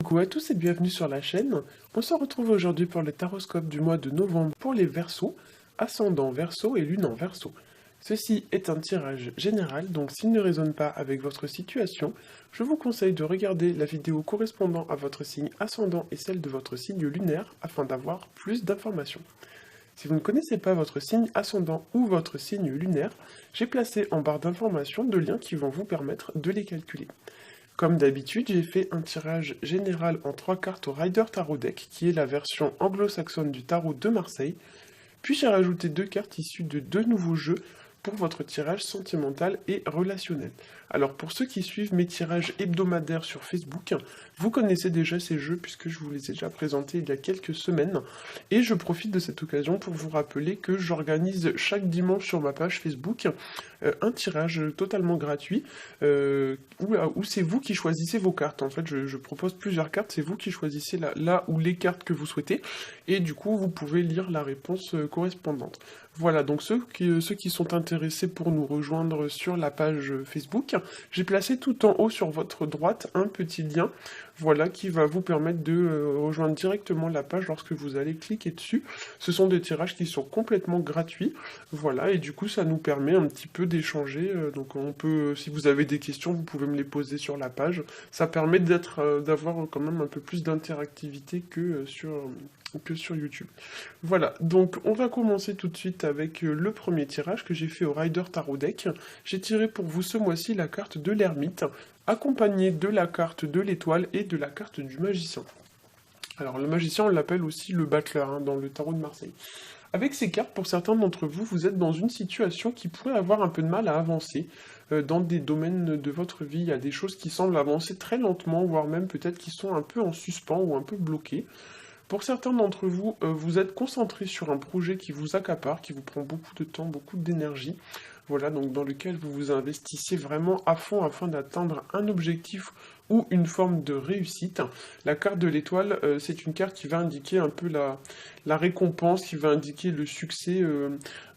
Coucou à tous et bienvenue sur la chaîne. On se retrouve aujourd'hui pour le taroscope du mois de novembre pour les Verseaux, ascendant Verseau et lune en Verseau. Ceci est un tirage général, donc s'il ne résonne pas avec votre situation, je vous conseille de regarder la vidéo correspondant à votre signe ascendant et celle de votre signe lunaire afin d'avoir plus d'informations. Si vous ne connaissez pas votre signe ascendant ou votre signe lunaire, j'ai placé en barre d'informations deux liens qui vont vous permettre de les calculer. Comme d'habitude, j'ai fait un tirage général en 3 cartes au Rider Tarot Deck, qui est la version anglo-saxonne du tarot de Marseille, puis j'ai rajouté 2 cartes issues de 2 nouveaux jeux pour votre tirage sentimental et relationnel. Alors pour ceux qui suivent mes tirages hebdomadaires sur Facebook, vous connaissez déjà ces jeux puisque je vous les ai déjà présentés il y a quelques semaines, et je profite de cette occasion pour vous rappeler que j'organise chaque dimanche sur ma page Facebook un tirage totalement gratuit où c'est vous qui choisissez vos cartes. En fait, je propose plusieurs cartes, c'est vous qui choisissez là ou les cartes que vous souhaitez, et du coup vous pouvez lire la réponse correspondante. Voilà, donc ceux qui sont intéressés pour nous rejoindre sur la page Facebook, j'ai placé tout en haut sur votre droite un petit lien, voilà, qui va vous permettre de rejoindre directement la page lorsque vous allez cliquer dessus. Ce sont des tirages qui sont complètement gratuits, voilà, et du coup ça nous permet un petit peu d'échanger, donc on peut, si vous avez des questions, vous pouvez me les poser sur la page, ça permet d'avoir quand même un peu plus d'interactivité que sur YouTube. Voilà, donc on va commencer tout de suite avec le premier tirage que j'ai fait au Rider Tarot Deck. J'ai tiré pour vous ce mois-ci la carte de l'ermite, accompagnée de la carte de l'étoile et de la carte du magicien. Alors le magicien, on l'appelle aussi le battleur dans le tarot de Marseille. Avec ces cartes, pour certains d'entre vous, vous êtes dans une situation qui pourrait avoir un peu de mal à avancer dans des domaines de votre vie. Il y a des choses qui semblent avancer très lentement, voire même peut-être qui sont un peu en suspens ou un peu bloquées. Pour certains d'entre vous, vous êtes concentré sur un projet qui vous accapare, qui vous prend beaucoup de temps, beaucoup d'énergie, voilà, donc dans lequel vous vous investissez vraiment à fond afin d'atteindre un objectif ou une forme de réussite. La carte de l'étoile, c'est une carte qui va indiquer un peu la récompense, qui va indiquer le succès,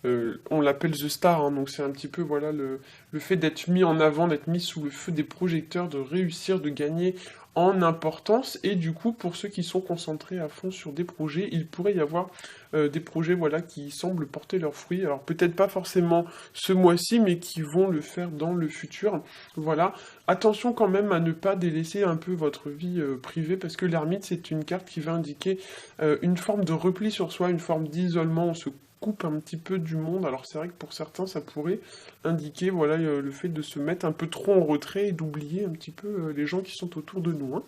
on l'appelle The Star, donc c'est un petit peu voilà le fait d'être mis en avant, d'être mis sous le feu des projecteurs, de réussir, de gagner en importance, et du coup pour ceux qui sont concentrés à fond sur des projets, il pourrait y avoir des projets voilà qui semblent porter leurs fruits, alors peut-être pas forcément ce mois-ci mais qui vont le faire dans le futur. Voilà, attention quand même à ne pas délaisser un peu votre vie privée, parce que l'ermite c'est une carte qui va indiquer une forme de repli sur soi, une forme d'isolement, on se coupe un petit peu du monde. Alors c'est vrai que pour certains ça pourrait indiquer voilà le fait de se mettre un peu trop en retrait et d'oublier un petit peu les gens qui sont autour de nous.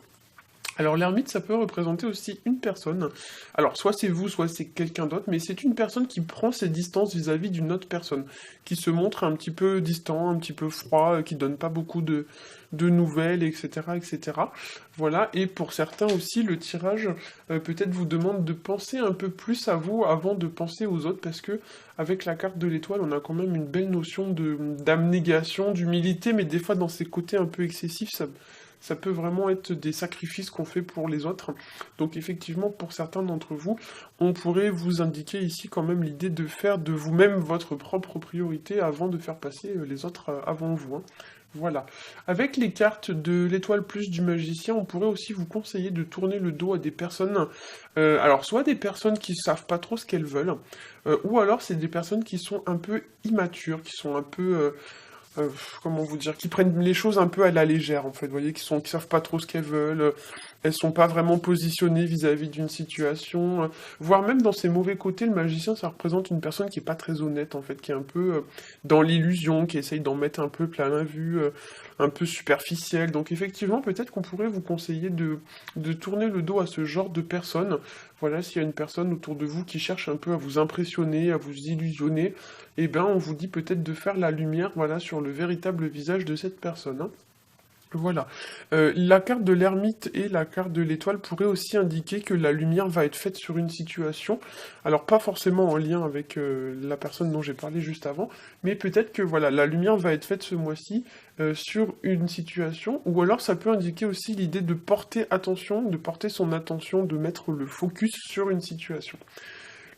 Alors l'ermite, ça peut représenter aussi une personne. Alors soit c'est vous, soit c'est quelqu'un d'autre, mais c'est une personne qui prend ses distances vis-à-vis d'une autre personne, qui se montre un petit peu distant, un petit peu froid, qui donne pas beaucoup de nouvelles, etc., etc. Voilà, et pour certains aussi, le tirage peut-être vous demande de penser un peu plus à vous avant de penser aux autres, parce que avec la carte de l'étoile, on a quand même une belle notion d'abnégation, d'humilité, mais des fois dans ces côtés un peu excessifs, ça peut vraiment être des sacrifices qu'on fait pour les autres. Donc effectivement, pour certains d'entre vous, on pourrait vous indiquer ici quand même l'idée de faire de vous-même votre propre priorité avant de faire passer les autres avant vous. Voilà. Avec les cartes de l'étoile plus du magicien, on pourrait aussi vous conseiller de tourner le dos à des personnes, alors soit des personnes qui savent pas trop ce qu'elles veulent, ou alors c'est des personnes qui sont un peu immatures, qui sont un peu comment vous dire, qui prennent les choses un peu à la légère, en fait, vous voyez, qui savent pas trop ce qu'elles veulent, elles sont pas vraiment positionnées vis-à-vis d'une situation, voire même dans ses mauvais côtés, le magicien, ça représente une personne qui est pas très honnête, en fait, qui est un peu dans l'illusion, qui essaye d'en mettre un peu plein la vue, un peu superficielle, donc effectivement, peut-être qu'on pourrait vous conseiller de tourner le dos à ce genre de personnes, voilà, s'il y a une personne autour de vous qui cherche un peu à vous impressionner, à vous illusionner, eh ben on vous dit peut-être de faire la lumière, voilà, sur le véritable visage de cette personne. Voilà. La carte de l'ermite et la carte de l'étoile pourraient aussi indiquer que la lumière va être faite sur une situation, alors pas forcément en lien avec la personne dont j'ai parlé juste avant, mais peut-être que voilà, la lumière va être faite ce mois-ci sur une situation, ou alors ça peut indiquer aussi l'idée de porter attention, de porter son attention, de mettre le focus sur une situation.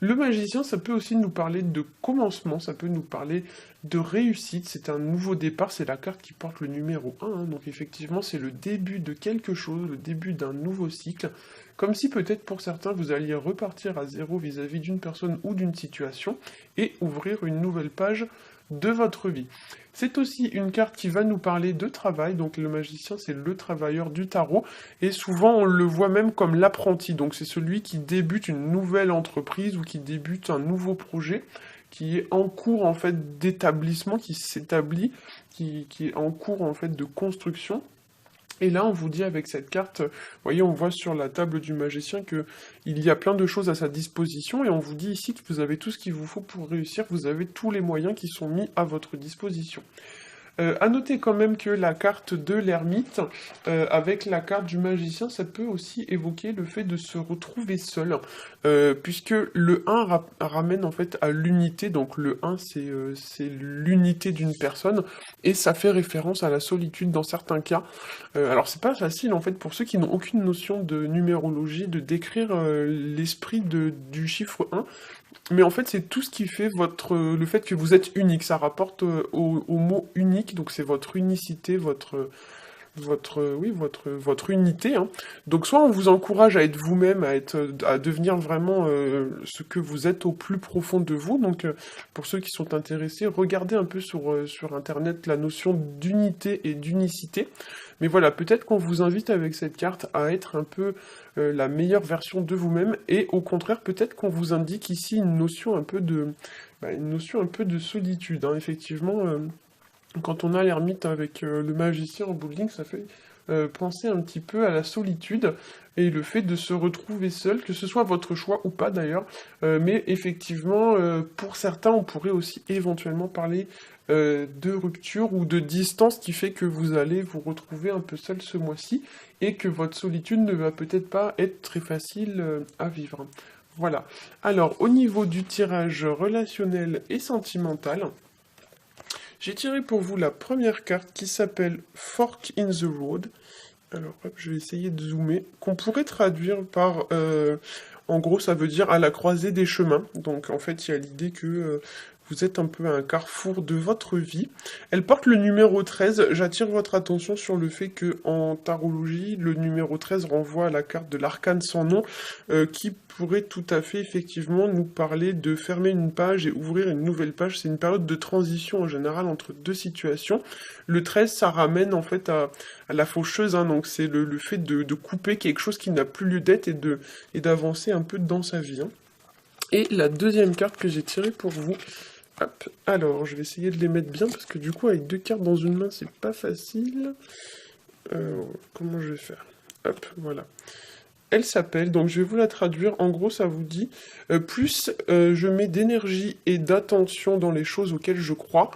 Le magicien, ça peut aussi nous parler de commencement, ça peut nous parler de réussite, c'est un nouveau départ, c'est la carte qui porte le numéro 1, hein, donc effectivement c'est le début de quelque chose, le début d'un nouveau cycle, comme si peut-être pour certains vous alliez repartir à zéro vis-à-vis d'une personne ou d'une situation, et ouvrir une nouvelle page de votre vie. C'est aussi une carte qui va nous parler de travail, donc le magicien c'est le travailleur du tarot, et souvent on le voit même comme l'apprenti, donc c'est celui qui débute une nouvelle entreprise ou qui débute un nouveau projet, qui est en cours en fait d'établissement, qui s'établit, qui est en cours en fait de construction. Et là, on vous dit avec cette carte, vous voyez, on voit sur la table du magicien que il y a plein de choses à sa disposition, et on vous dit ici que vous avez tout ce qu'il vous faut pour réussir, vous avez tous les moyens qui sont mis à votre disposition. À noter quand même que la carte de l'ermite, avec la carte du magicien, ça peut aussi évoquer le fait de se retrouver seul, puisque le 1 ramène en fait à l'unité, donc le 1 c'est l'unité d'une personne, et ça fait référence à la solitude dans certains cas. Alors c'est pas facile en fait pour ceux qui n'ont aucune notion de numérologie de décrire l'esprit du chiffre 1, mais en fait, c'est tout ce qui fait le fait que vous êtes unique. Ça rapporte au mot unique, donc c'est votre unicité, votre unité, hein. Donc soit on vous encourage à être vous-même, à devenir vraiment ce que vous êtes au plus profond de vous. Donc pour ceux qui sont intéressés, regardez un peu sur Internet la notion d'unité et d'unicité. Mais voilà, peut-être qu'on vous invite avec cette carte à être un peu la meilleure version de vous-même, et au contraire, peut-être qu'on vous indique ici une notion un peu de solitude, hein. Effectivement, quand on a l'ermite avec le magicien en bout de ligne, ça fait penser un petit peu à la solitude et le fait de se retrouver seul, que ce soit votre choix ou pas d'ailleurs, mais effectivement, pour certains, on pourrait aussi éventuellement parler de rupture ou de distance qui fait que vous allez vous retrouver un peu seul ce mois-ci et que votre solitude ne va peut-être pas être très facile à vivre. Voilà. Alors, au niveau du tirage relationnel et sentimental, j'ai tiré pour vous la première carte qui s'appelle Fork in the Road. Alors, hop, je vais essayer de zoomer. Qu'on pourrait traduire par... en gros, ça veut dire à la croisée des chemins. Donc, en fait, il y a l'idée que vous êtes un peu à un carrefour de votre vie. Elle porte le numéro 13. J'attire votre attention sur le fait que en tarologie, le numéro 13 renvoie à la carte de l'arcane sans nom, qui pourrait tout à fait effectivement nous parler de fermer une page et ouvrir une nouvelle page. C'est une période de transition en général entre deux situations. Le 13, ça ramène en fait à la faucheuse, hein, donc c'est le fait de couper quelque chose qui n'a plus lieu d'être et d'avancer un peu dans sa vie, hein. Et la deuxième carte que j'ai tirée pour vous, hop, alors je vais essayer de les mettre bien parce que du coup avec deux cartes dans une main c'est pas facile. Comment je vais faire? Hop, voilà. Elle s'appelle, donc je vais vous la traduire, en gros ça vous dit plus je mets d'énergie et d'attention dans les choses auxquelles je crois,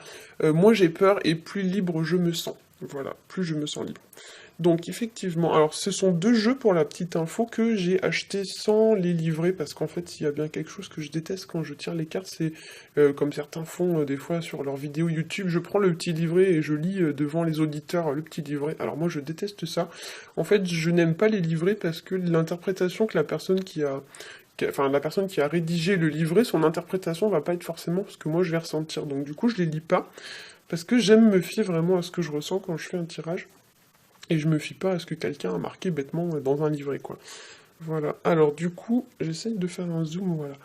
moins j'ai peur et plus libre je me sens. Voilà, plus je me sens libre. Donc effectivement, alors ce sont deux jeux pour la petite info que j'ai acheté sans les livrer, parce qu'en fait il y a bien quelque chose que je déteste quand je tire les cartes, c'est comme certains font des fois sur leurs vidéos YouTube, je prends le petit livret et je lis devant les auditeurs le petit livret. Alors moi je déteste ça. En fait je n'aime pas les livrets parce que l'interprétation que la personne la personne qui a rédigé le livret, son interprétation va pas être forcément ce que moi je vais ressentir. Donc du coup je les lis pas, parce que j'aime me fier vraiment à ce que je ressens quand je fais un tirage. Et je me fie pas à ce que quelqu'un a marqué bêtement dans un livret, quoi. Voilà. Alors, du coup, j'essaye de faire un zoom, voilà.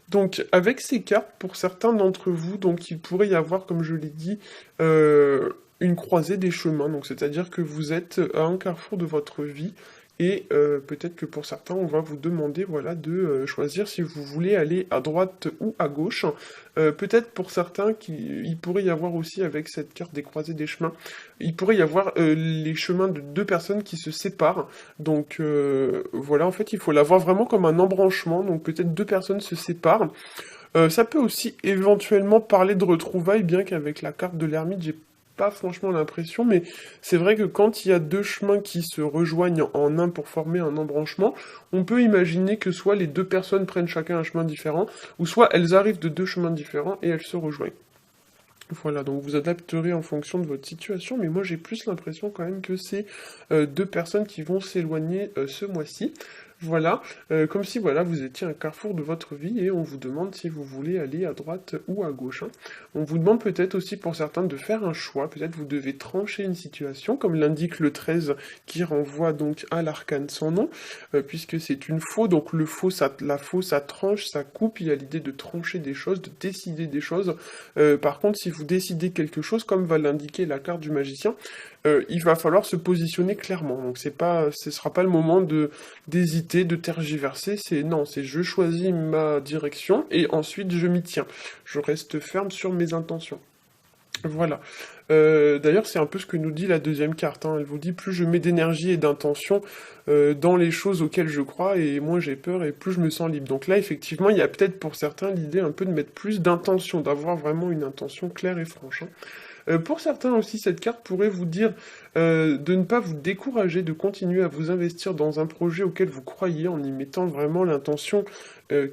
Donc, avec ces cartes, pour certains d'entre vous, donc il pourrait y avoir, comme je l'ai dit, une croisée des chemins. Donc, c'est-à-dire que vous êtes à un carrefour de votre vie. Et peut-être que pour certains, on va vous demander voilà, de choisir si vous voulez aller à droite ou à gauche. Peut-être pour certains, il pourrait y avoir aussi, avec cette carte des croisées des chemins, il pourrait y avoir les chemins de deux personnes qui se séparent. Donc voilà, en fait, il faut l'avoir vraiment comme un embranchement. Donc peut-être deux personnes se séparent. Ça peut aussi éventuellement parler de retrouvailles, bien qu'avec la carte de l'ermite, j'ai pas franchement l'impression, mais c'est vrai que quand il y a deux chemins qui se rejoignent en un pour former un embranchement, on peut imaginer que soit les deux personnes prennent chacun un chemin différent, ou soit elles arrivent de deux chemins différents et elles se rejoignent. Voilà, donc vous adapterez en fonction de votre situation, mais moi j'ai plus l'impression quand même que c'est deux personnes qui vont s'éloigner ce mois-ci. Voilà, comme si voilà, vous étiez à un carrefour de votre vie et on vous demande si vous voulez aller à droite ou à gauche, hein. On vous demande peut-être aussi pour certains de faire un choix, peut-être vous devez trancher une situation, comme l'indique le 13 qui renvoie donc à l'arcane sans nom, puisque c'est une faux, donc le faux, la faux, ça tranche, ça coupe, il y a l'idée de trancher des choses, de décider des choses. Par contre, si vous décidez quelque chose, comme va l'indiquer la carte du magicien, il va falloir se positionner clairement. Donc ce sera pas le moment d'hésiter, de tergiverser. C'est non, c'est je choisis ma direction et ensuite je m'y tiens. Je reste ferme sur mes intentions. Voilà. D'ailleurs, c'est un peu ce que nous dit la deuxième carte, hein. Elle vous dit plus je mets d'énergie et d'intention dans les choses auxquelles je crois, et moins j'ai peur et plus je me sens libre. Donc là, effectivement, il y a peut-être pour certains l'idée un peu de mettre plus d'intention, d'avoir vraiment une intention claire et franche, hein. Pour certains aussi, cette carte pourrait vous dire de ne pas vous décourager, de continuer à vous investir dans un projet auquel vous croyez en y mettant vraiment l'intention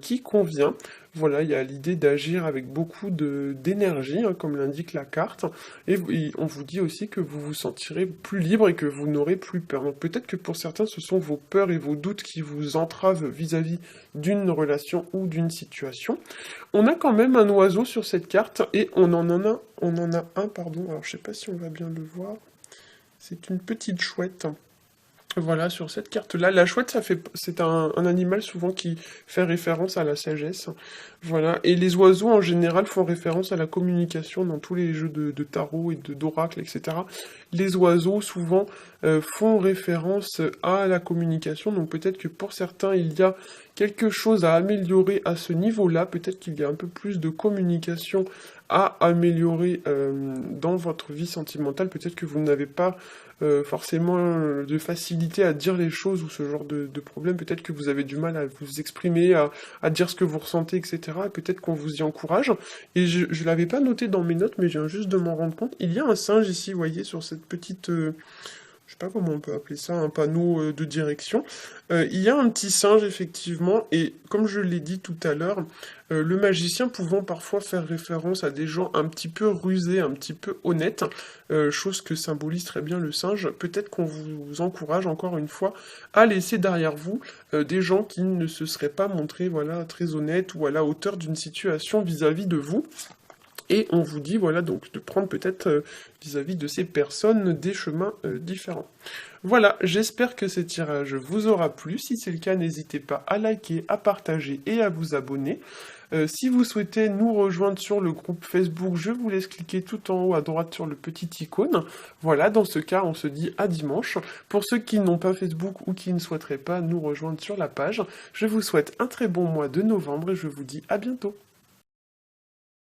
qui convient. Voilà, il y a l'idée d'agir avec beaucoup d'énergie, hein, comme l'indique la carte, et on vous dit aussi que vous vous sentirez plus libre et que vous n'aurez plus peur. Donc peut-être que pour certains, ce sont vos peurs et vos doutes qui vous entravent vis-à-vis d'une relation ou d'une situation. On a quand même un oiseau sur cette carte, et on en a un, pardon, alors je sais pas si on va bien le voir, c'est une petite chouette. Voilà, sur cette carte-là, la chouette, c'est un animal souvent qui fait référence à la sagesse. Voilà, et les oiseaux en général font référence à la communication dans tous les jeux de tarot et d'oracle, etc. Les oiseaux souvent font référence à la communication, donc peut-être que pour certains il y a quelque chose à améliorer à ce niveau-là, peut-être qu'il y a un peu plus de communication à améliorer dans votre vie sentimentale, peut-être que vous n'avez pas forcément de facilité à dire les choses ou ce genre de problème. Peut-être que vous avez du mal à vous exprimer, à dire ce que vous ressentez, etc. Et peut-être qu'on vous y encourage. Et je l'avais pas noté dans mes notes, mais je viens juste de m'en rendre compte. Il y a un singe ici, vous voyez, sur cette petite... je sais pas comment on peut appeler ça, un panneau de direction. Il y a un petit singe, effectivement, et comme je l'ai dit tout à l'heure, le magicien pouvant parfois faire référence à des gens un petit peu rusés, un petit peu honnêtes, chose que symbolise très bien le singe, peut-être qu'on vous encourage encore une fois à laisser derrière vous des gens qui ne se seraient pas montrés voilà, très honnêtes ou à la hauteur d'une situation vis-à-vis de vous. Et on vous dit, voilà, donc de prendre peut-être vis-à-vis de ces personnes des chemins différents. Voilà, j'espère que ce tirage vous aura plu. Si c'est le cas, n'hésitez pas à liker, à partager et à vous abonner. Si vous souhaitez nous rejoindre sur le groupe Facebook, je vous laisse cliquer tout en haut à droite sur le petit icône. Voilà, dans ce cas, on se dit à dimanche. Pour ceux qui n'ont pas Facebook ou qui ne souhaiteraient pas nous rejoindre sur la page, je vous souhaite un très bon mois de novembre et je vous dis à bientôt.